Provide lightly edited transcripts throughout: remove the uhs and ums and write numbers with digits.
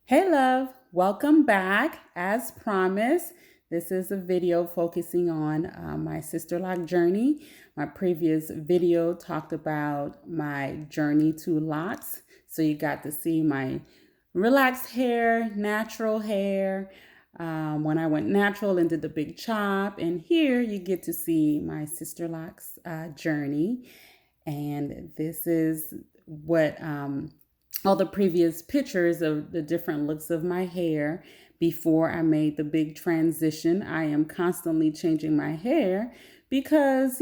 Hey love, welcome back. As promised, this is a video focusing on my Sisterlock journey. My previous video talked about my journey to locks. So you got to see my relaxed hair, natural hair, when I went natural and did the big chop. And here you get to see my Sisterlocks journey. And this is what all the previous pictures of the different looks of my hair before I made the big transition. I am constantly changing my hair because,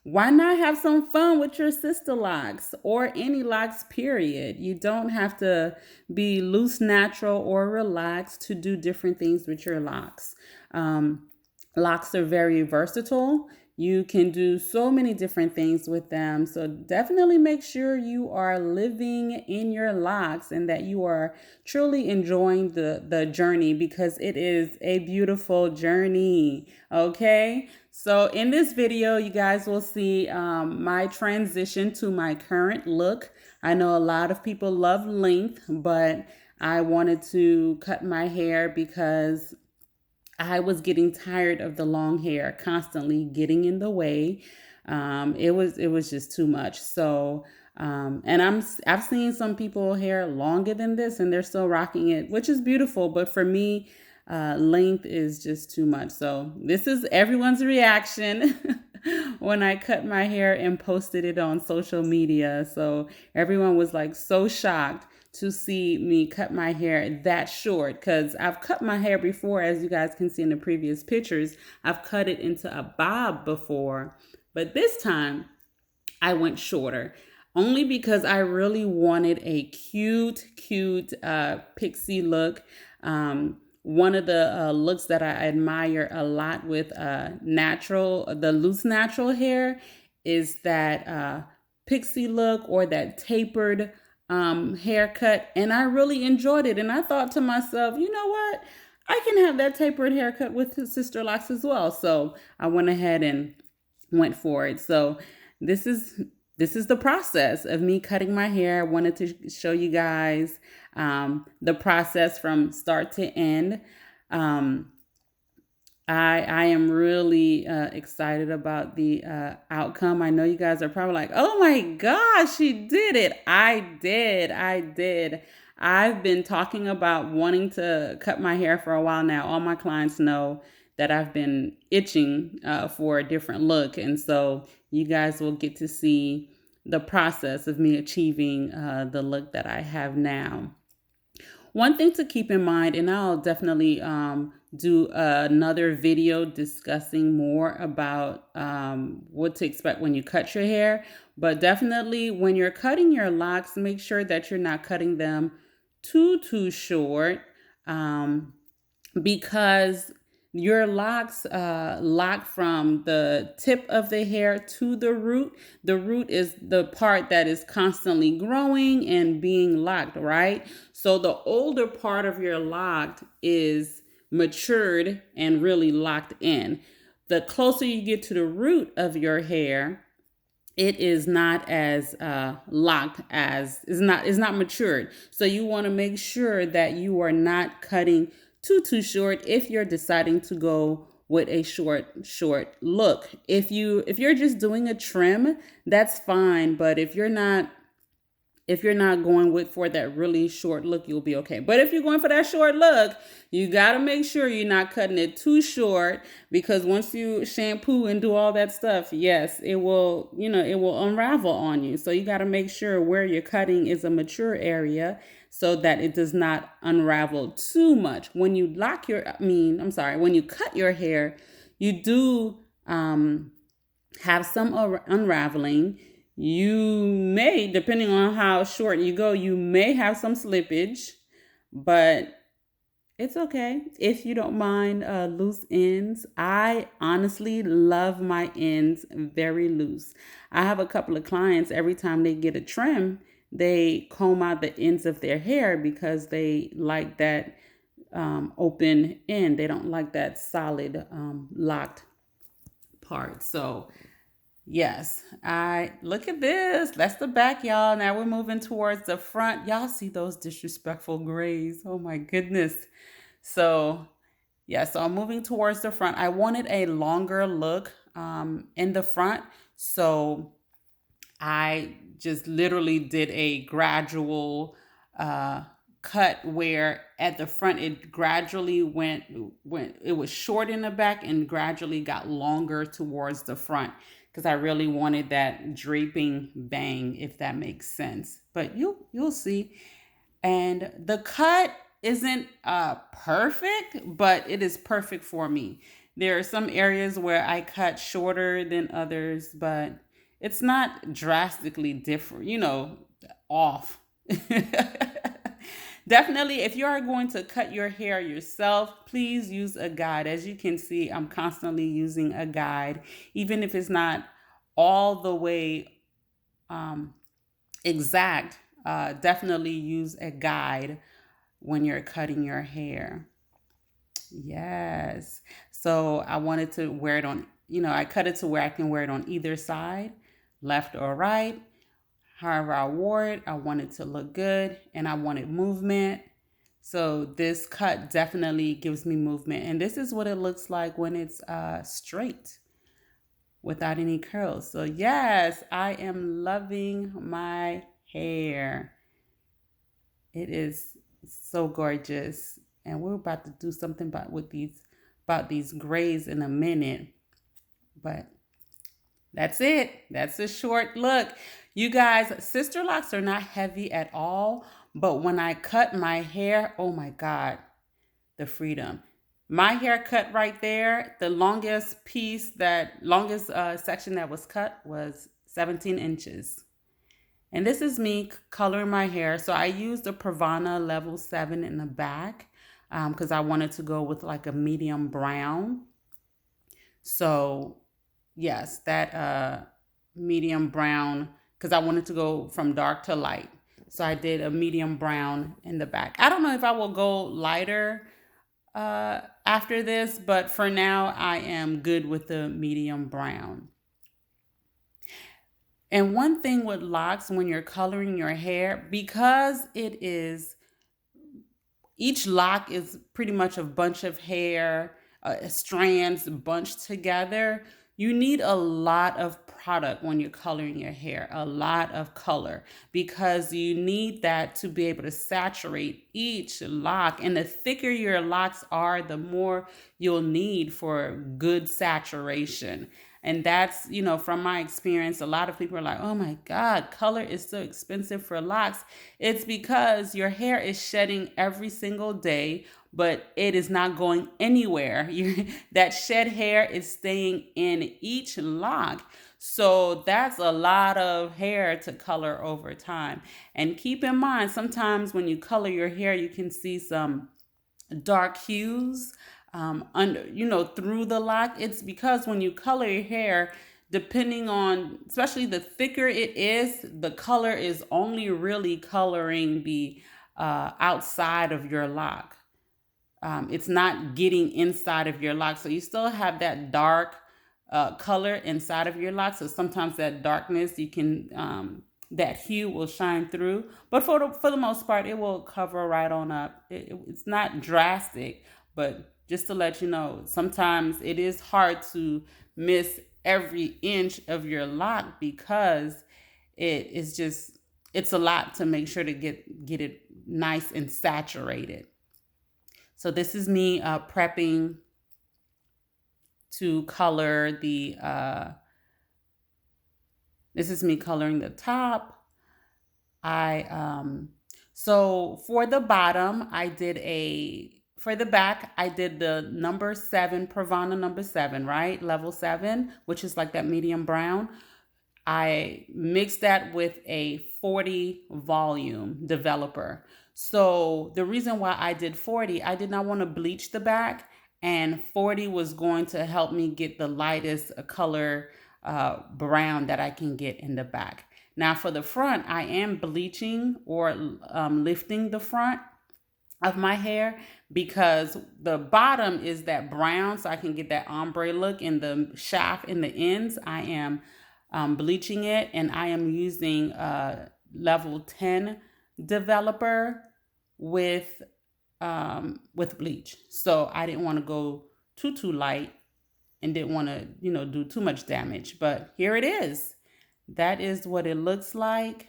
why not have some fun with your sister locks or any locks, period? You don't have to be loose, natural, or relaxed to do different things with your locks. Locks are very versatile. You can do so many different things with them. So definitely make sure you are living in your locks and that you are truly enjoying the journey because it is a beautiful journey. Okay. So in this video, you guys will see my transition to my current look. I know a lot of people love length, but I wanted to cut my hair because I was getting tired of the long hair constantly getting in the way. It was just too much. So and I've seen some people hair longer than this and they're still rocking it, which is beautiful. But for me, length is just too much. So this is everyone's reaction when I cut my hair and posted it on social media. So everyone was like so shocked to see me cut my hair that short because I've cut my hair before, as you guys can see in the previous pictures. I've cut it into a bob before, but this time I went shorter only because I really wanted a cute pixie look. One of the looks that I admire a lot with the loose natural hair is that pixie look or that tapered haircut, and I really enjoyed it. And I thought to myself, you know what? I can have that tapered haircut with his Sisterlocks as well. So I went ahead and went for it. So this is the process of me cutting my hair. I wanted to show you guys the process from start to end. I am really excited about the outcome. I know you guys are probably like, oh my gosh, she did it. I did. I've been talking about wanting to cut my hair for a while now. All my clients know that I've been itching for a different look. And so you guys will get to see the process of me achieving the look that I have now. One thing to keep in mind, and I'll definitely do another video discussing more about what to expect when you cut your hair. But definitely when you're cutting your locks, make sure that you're not cutting them too short because your locks lock from the tip of the hair to the root. The root is the part that is constantly growing and being locked, right? So the older part of your lock is matured and really locked in. The closer you get to the root of your hair, it is not as locked as is not matured. So you want to make sure that you are not cutting too short if you're deciding to go with a short look. If you're just doing a trim, that's fine. But if you're not going for that really short look, you'll be okay. But if you're going for that short look, you got to make sure you're not cutting it too short because once you shampoo and do all that stuff, yes, it will unravel on you. So you got to make sure where you're cutting is a mature area so that it does not unravel too much. When you when you cut your hair, you do have some unraveling. You may, depending on how short you go, you may have some slippage, but it's okay if you don't mind loose ends. I honestly love my ends very loose. I have a couple of clients, every time they get a trim, they comb out the ends of their hair because they like that open end. They don't like that solid locked part. So Yes, I look at this. That's the back, y'all. Now we're moving towards the front. Y'all see those disrespectful grays. Oh my goodness. So, yeah, so I'm moving towards the front. I wanted a longer look in the front. So I just literally did a gradual uh, cut where at the front it gradually went it was short in the back and gradually got longer towards the front because I really wanted that draping bang, if that makes sense. But you'll see. And the cut isn't perfect, but it is perfect for me. There are some areas where I cut shorter than others, but it's not drastically different, off. Definitely, if you are going to cut your hair yourself, please use a guide. As you can see, I'm constantly using a guide, even if it's not all the way um, exact. Definitely use a guide when you're cutting your hair. Yes. So I wanted to wear it on, I cut it to where I can wear it on either side, left or right. However I wore it, I wanted to look good and I wanted movement. So this cut definitely gives me movement. And this is what it looks like when it's straight without any curls. So yes, I am loving my hair. It is so gorgeous. And we're about to do something about these grays in a minute. But that's it. That's a short look. You guys, Sisterlocks are not heavy at all, but when I cut my hair, oh my God, the freedom. My haircut right there, the longest section that was cut was 17 inches. And this is me coloring my hair. So I used a Pravana level 7 in the back because I wanted to go with like a medium brown. So yes, that medium brown, because I wanted to go from dark to light. So I did a medium brown in the back. I don't know if I will go lighter after this, but for now I am good with the medium brown. And one thing with locks when you're coloring your hair, because each lock is pretty much a bunch of hair, strands bunched together, you need a lot of product when you're coloring your hair, a lot of color, because you need that to be able to saturate each lock. And the thicker your locks are, the more you'll need for good saturation. And that's, from my experience, a lot of people are like, oh my God, color is so expensive for locks. It's because your hair is shedding every single day, but it is not going anywhere. That shed hair is staying in each lock. So that's a lot of hair to color over time. And keep in mind, sometimes when you color your hair, you can see some dark hues through the lock. It's because when you color your hair, depending on, especially the thicker it is, the color is only really coloring the outside of your lock. It's not getting inside of your lock. So you still have that dark color inside of your lock. So sometimes that darkness, that hue will shine through. But for the most part, it will cover right on up. It's not drastic, but just to let you know, sometimes it is hard to miss every inch of your lock because it's a lot to make sure to get it nice and saturated. So this is me prepping to color this is me coloring the top. So for the bottom, for the back, I did the number 7, Pravana number 7, right? Level 7, which is like that medium brown. I mixed that with a 40 volume developer. So the reason why I did 40, I did not want to bleach the back, and 40 was going to help me get the lightest color brown that I can get in the back. Now for the front, I am bleaching or lifting the front of my hair because the bottom is that brown, so I can get that ombre look in the shaft in the ends. I am bleaching it, and I am using level 10 developer with bleach. So I didn't want to go too light and didn't want to, do too much damage. But here it is. That is what it looks like.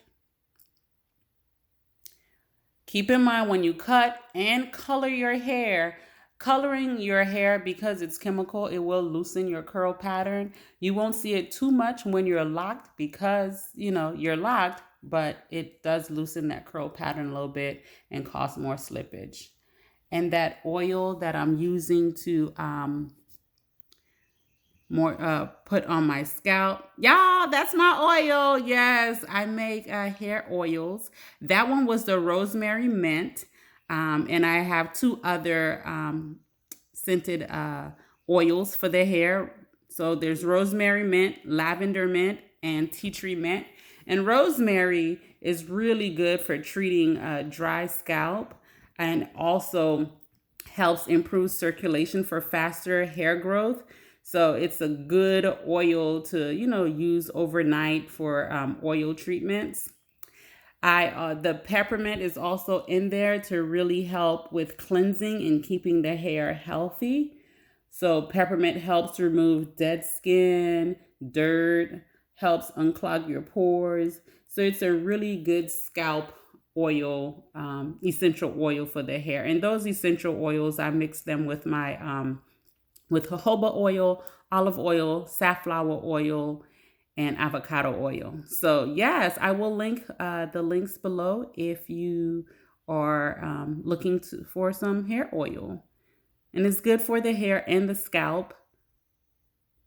Keep in mind when you cut and color your hair, coloring your hair, because it's chemical, it will loosen your curl pattern. You won't see it too much when you're locked because, you're locked, but it does loosen that curl pattern a little bit and cause more slippage. And that oil that I'm using to put on my scalp, y'all, that's my oil. Yes, I make hair oils. That one was the rosemary mint, and I have 2 other scented oils for the hair. So there's rosemary mint, lavender mint, and tea tree mint. And rosemary is really good for treating dry scalp, and also helps improve circulation for faster hair growth. So it's a good oil to, use overnight for oil treatments. The peppermint is also in there to really help with cleansing and keeping the hair healthy. So peppermint helps remove dead skin, dirt, helps unclog your pores. So it's a really good scalp oil, essential oil for the hair. And those essential oils, I mix them with my with jojoba oil, olive oil, safflower oil, and avocado oil. So yes, I will link the links below if you are looking for some hair oil. And it's good for the hair and the scalp.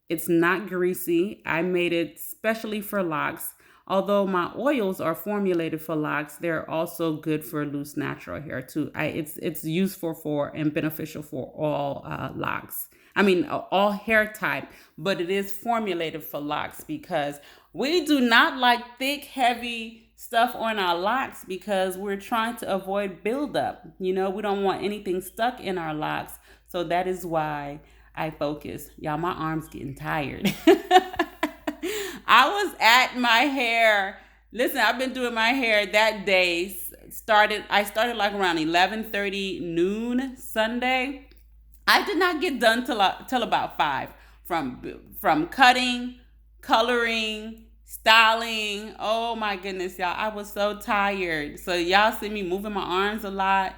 It's not greasy. I made it specially for locks. Although my oils are formulated for locks, they're also good for loose natural hair too. It's useful for and beneficial for all locks. I mean, all hair type, but it is formulated for locks because we do not like thick, heavy stuff on our locks because we're trying to avoid buildup. We don't want anything stuck in our locks. So that is why I focus. Y'all, my arm's getting tired. I was at my hair. Listen, I've been doing my hair that day. I started like around 11:30 noon Sunday. I did not get done till about 5 from cutting, coloring, styling. Oh my goodness, y'all. I was so tired. So y'all see me moving my arms a lot,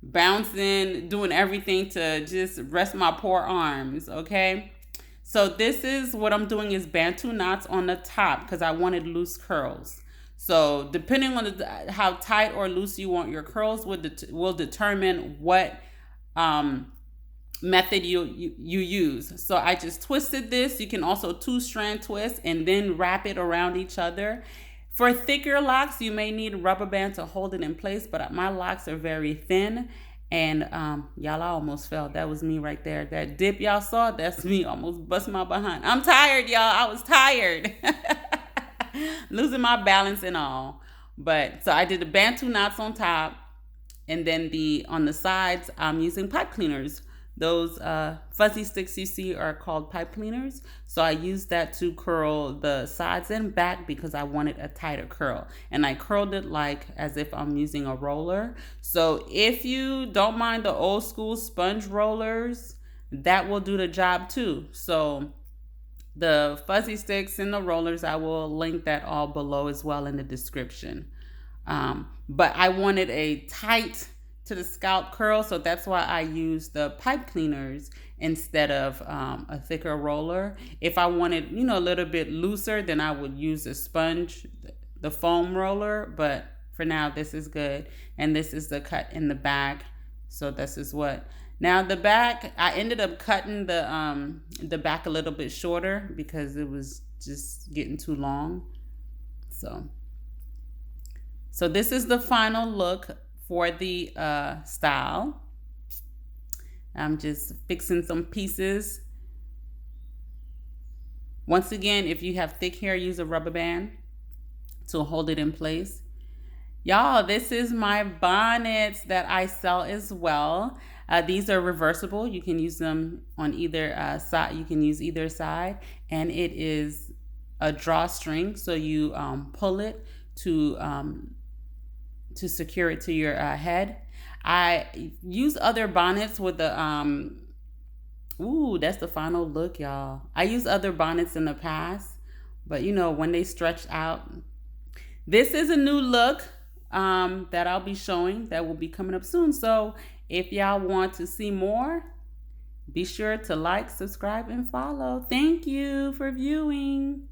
bouncing, doing everything to just rest my poor arms, okay? So this is what I'm doing is Bantu knots on the top because I wanted loose curls. So depending on how tight or loose you want your curls will determine what method you use. So I just twisted this. You can also 2-strand twist and then wrap it around each other. For thicker locks, you may need a rubber band to hold it in place, but my locks are very thin. And y'all, I almost fell. That was me right there. That dip y'all saw, that's me almost busting my behind. I'm tired, y'all. I was tired. Losing my balance and all. But so I did the Bantu knots on top. And then on the sides, I'm using pipe cleaners. Those fuzzy sticks you see are called pipe cleaners. So I used that to curl the sides and back because I wanted a tighter curl. And I curled it like as if I'm using a roller. So if you don't mind the old school sponge rollers, that will do the job too. So the fuzzy sticks and the rollers, I will link that all below as well in the description. But I wanted a tight to the scalp curl, so that's why I use the pipe cleaners instead of a thicker roller. If I wanted, a little bit looser, then I would use a sponge, the foam roller. But for now, this is good. And this is the cut in the back. So this is what. Now the back, I ended up cutting the back a little bit shorter because it was just getting too long. So this is the final look for the style. I'm just fixing some pieces. Once again, if you have thick hair, use a rubber band to hold it in place. Y'all, this is my bonnets that I sell as well. These are reversible. You can use them on either side. You can use either side, and it is a drawstring, so you pull it to secure it to your head. I use other bonnets with the ooh, that's the final look, y'all. I used other bonnets in the past, but you know, when they stretch out. This is a new look that I'll be showing that will be coming up soon. So if y'all want to see more, be sure to like, subscribe, and follow. Thank you for viewing.